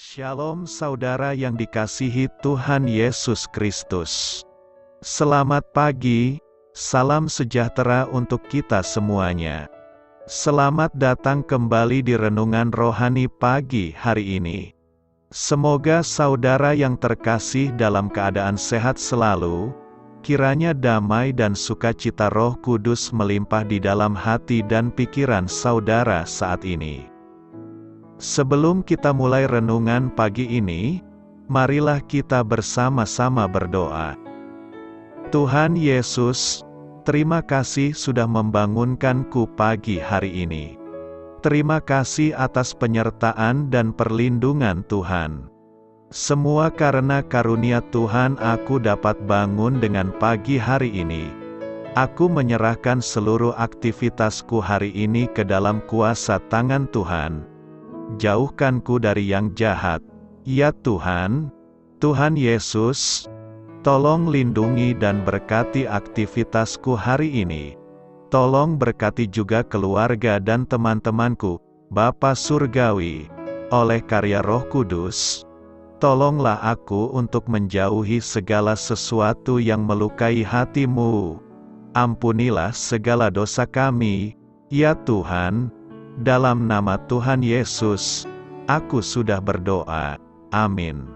Shalom saudara yang dikasihi Tuhan Yesus Kristus. Selamat pagi, salam sejahtera untuk kita semuanya. Selamat datang kembali di Renungan Rohani pagi hari ini. Semoga saudara yang terkasih dalam keadaan sehat selalu, kiranya damai dan sukacita Roh Kudus melimpah di dalam hati dan pikiran saudara saat ini. Sebelum kita mulai renungan pagi ini, marilah kita bersama-sama berdoa. Tuhan Yesus, terima kasih sudah membangunkanku pagi hari ini. Terima kasih atas penyertaan dan perlindungan Tuhan. Semua karena karunia Tuhan aku dapat bangun dengan pagi hari ini. Aku menyerahkan seluruh aktivitasku hari ini ke dalam kuasa tangan Tuhan. Jauhkanku dari yang jahat, ya Tuhan. Tuhan Yesus, tolong lindungi dan berkati aktivitasku hari ini. Tolong berkati juga keluarga dan teman-temanku, Bapa Surgawi, oleh karya Roh Kudus. Tolonglah aku untuk menjauhi segala sesuatu yang melukai hati-Mu. Ampunilah segala dosa kami, ya Tuhan. Dalam nama Tuhan Yesus, aku sudah berdoa. Amin.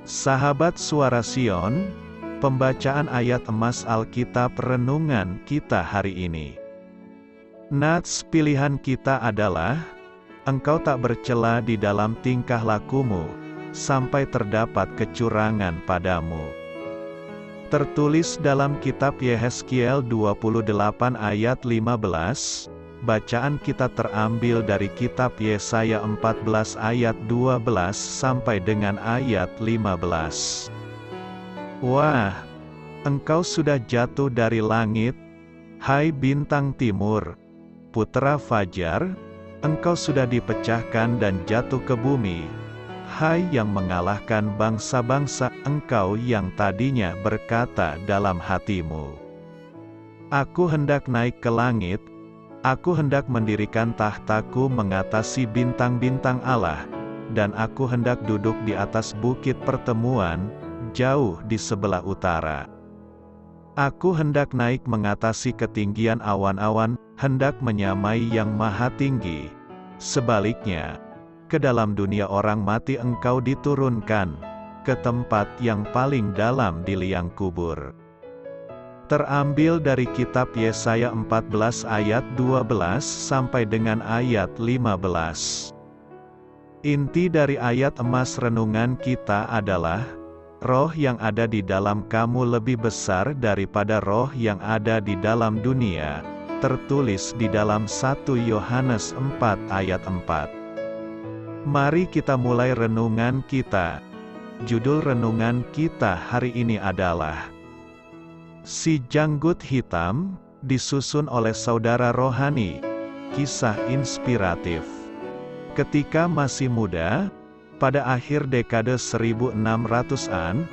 Sahabat Suara Sion, pembacaan ayat emas Alkitab renungan kita hari ini. Nats pilihan kita adalah, engkau tak bercela di dalam tingkah lakumu, sampai terdapat kecurangan padamu. Tertulis dalam kitab Yehezkiel 28 ayat 15, bacaan kita terambil dari kitab Yesaya 14 ayat 12 sampai dengan ayat 15. Wah, engkau sudah jatuh dari langit, hai bintang timur, putra fajar, engkau sudah dipecahkan dan jatuh ke bumi. Hai yang mengalahkan bangsa-bangsa, engkau yang tadinya berkata dalam hatimu, aku hendak naik ke langit, aku hendak mendirikan tahtaku mengatasi bintang-bintang Allah, dan aku hendak duduk di atas bukit pertemuan, jauh di sebelah utara. Aku hendak naik mengatasi ketinggian awan-awan, hendak menyamai yang maha tinggi. Sebaliknya, ke dalam dunia orang mati engkau diturunkan, ke tempat yang paling dalam di liang kubur. Terambil dari kitab Yesaya 14 ayat 12 sampai dengan ayat 15. Inti dari ayat emas renungan kita adalah, roh yang ada di dalam kamu lebih besar daripada roh yang ada di dalam dunia, tertulis di dalam 1 Yohanes 4 ayat 4. Mari kita mulai renungan kita. Judul renungan kita hari ini adalah Si Janggut Hitam, disusun oleh saudara rohani. Kisah inspiratif. Ketika masih muda, pada akhir dekade 1600-an,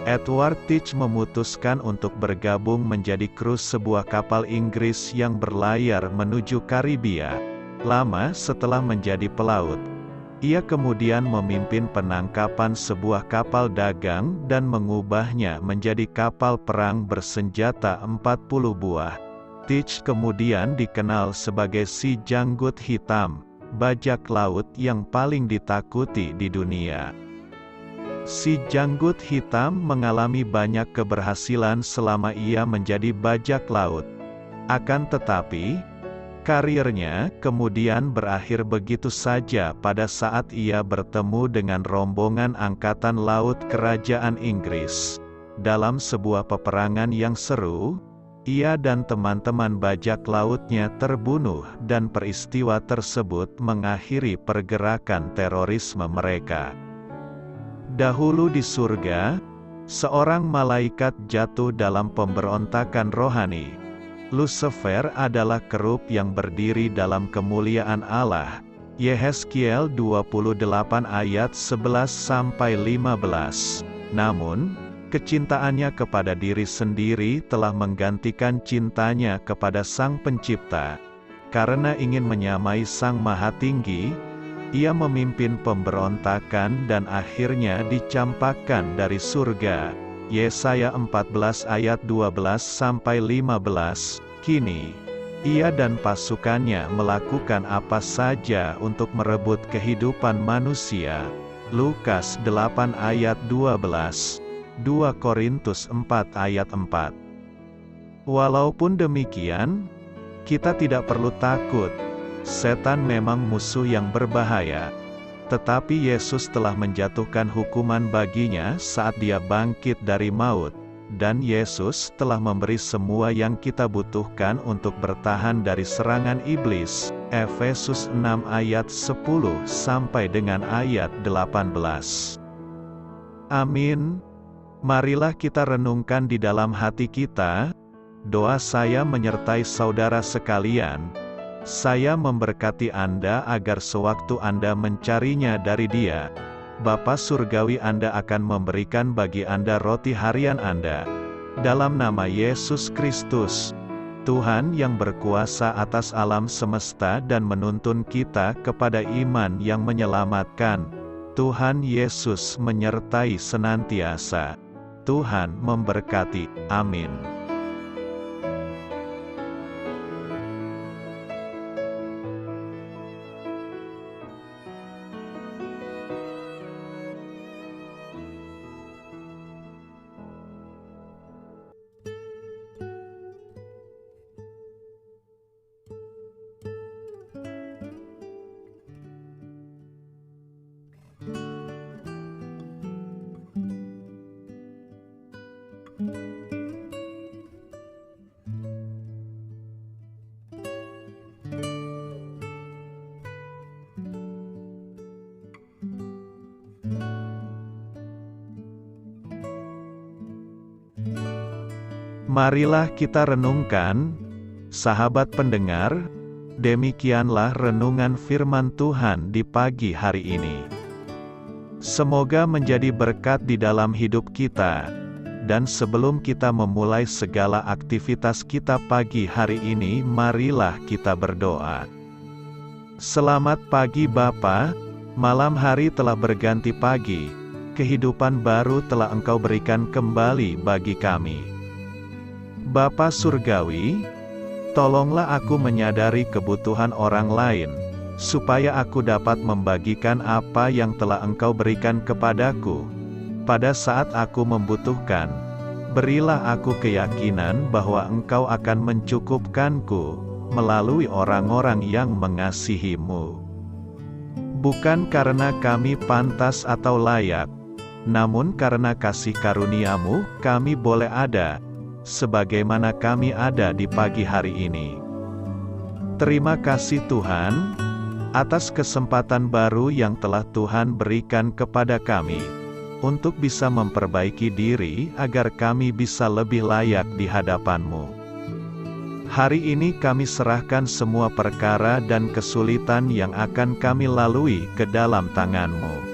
Edward Teach memutuskan untuk bergabung menjadi kru sebuah kapal Inggris yang berlayar menuju Karibia. Lama setelah menjadi pelaut, ia kemudian memimpin penangkapan sebuah kapal dagang dan mengubahnya menjadi kapal perang bersenjata 40 buah. Teach kemudian dikenal sebagai si Janggut Hitam, bajak laut yang paling ditakuti di dunia. Si Janggut Hitam mengalami banyak keberhasilan selama ia menjadi bajak laut. Akan tetapi, karirnya kemudian berakhir begitu saja pada saat ia bertemu dengan rombongan angkatan laut kerajaan Inggris. Dalam sebuah peperangan yang seru, ia dan teman-teman bajak lautnya terbunuh dan peristiwa tersebut mengakhiri pergerakan terorisme mereka. Dahulu di surga, seorang malaikat jatuh dalam pemberontakan rohani. Lucifer adalah kerub yang berdiri dalam kemuliaan Allah. Yehezkiel 28 ayat 11-15. Namun, Kecintaannya kepada diri sendiri telah menggantikan cintanya kepada Sang Pencipta. Karena ingin menyamai Sang Maha Tinggi, Ia memimpin pemberontakan dan akhirnya dicampakkan dari surga. Yesaya 14 ayat 12-15. Kini, Ia dan pasukannya melakukan apa saja untuk merebut kehidupan manusia. Lukas 8 ayat 12. 2 Korintus 4 ayat 4. Walaupun demikian, kita tidak perlu takut. Setan memang musuh yang berbahaya, tetapi Yesus telah menjatuhkan hukuman baginya saat Dia bangkit dari maut, dan Yesus telah memberi semua yang kita butuhkan untuk bertahan dari serangan iblis. Efesus 6 ayat 10 sampai dengan ayat 18. Amin. Marilah kita renungkan di dalam hati kita. Doa saya menyertai saudara sekalian. Saya memberkati Anda agar sewaktu Anda mencarinya dari Dia, Bapa Surgawi Anda akan memberikan bagi Anda roti harian Anda. Dalam nama Yesus Kristus, Tuhan yang berkuasa atas alam semesta dan menuntun kita kepada iman yang menyelamatkan, Tuhan Yesus menyertai senantiasa. Tuhan memberkati. Amin. Marilah kita renungkan, sahabat pendengar, demikianlah renungan firman Tuhan di pagi hari ini. Semoga menjadi berkat di dalam hidup kita, dan sebelum kita memulai segala aktivitas kita pagi hari ini, marilah kita berdoa. Selamat pagi Bapa, malam hari telah berganti pagi, kehidupan baru telah Engkau berikan kembali bagi kami. Bapa Surgawi, tolonglah aku menyadari kebutuhan orang lain, supaya aku dapat membagikan apa yang telah Engkau berikan kepadaku. Pada saat aku membutuhkan, berilah aku keyakinan bahwa Engkau akan mencukupkanku, melalui orang-orang yang mengasihi-Mu. Bukan karena kami pantas atau layak, namun karena kasih karunia-Mu, kami boleh ada, sebagaimana kami ada di pagi hari ini. Terima kasih Tuhan, atas kesempatan baru yang telah Tuhan berikan kepada kami, untuk bisa memperbaiki diri agar kami bisa lebih layak di hadapan-Mu. Hari ini kami serahkan semua perkara dan kesulitan yang akan kami lalui ke dalam tangan-Mu.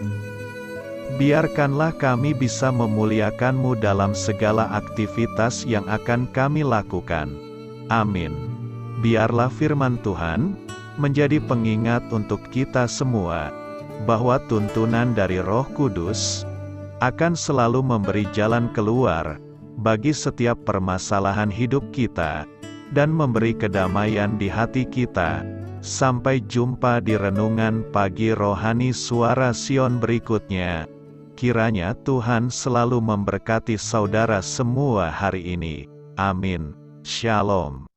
Biarkanlah kami bisa memuliakan-Mu dalam segala aktivitas yang akan kami lakukan. Amin. Biarlah firman Tuhan menjadi pengingat untuk kita semua, bahwa tuntunan dari Roh Kudus akan selalu memberi jalan keluar bagi setiap permasalahan hidup kita, dan memberi kedamaian di hati kita. Sampai jumpa di renungan pagi rohani Suara Sion berikutnya. Kiranya Tuhan selalu memberkati saudara semua hari ini. Amin. Shalom.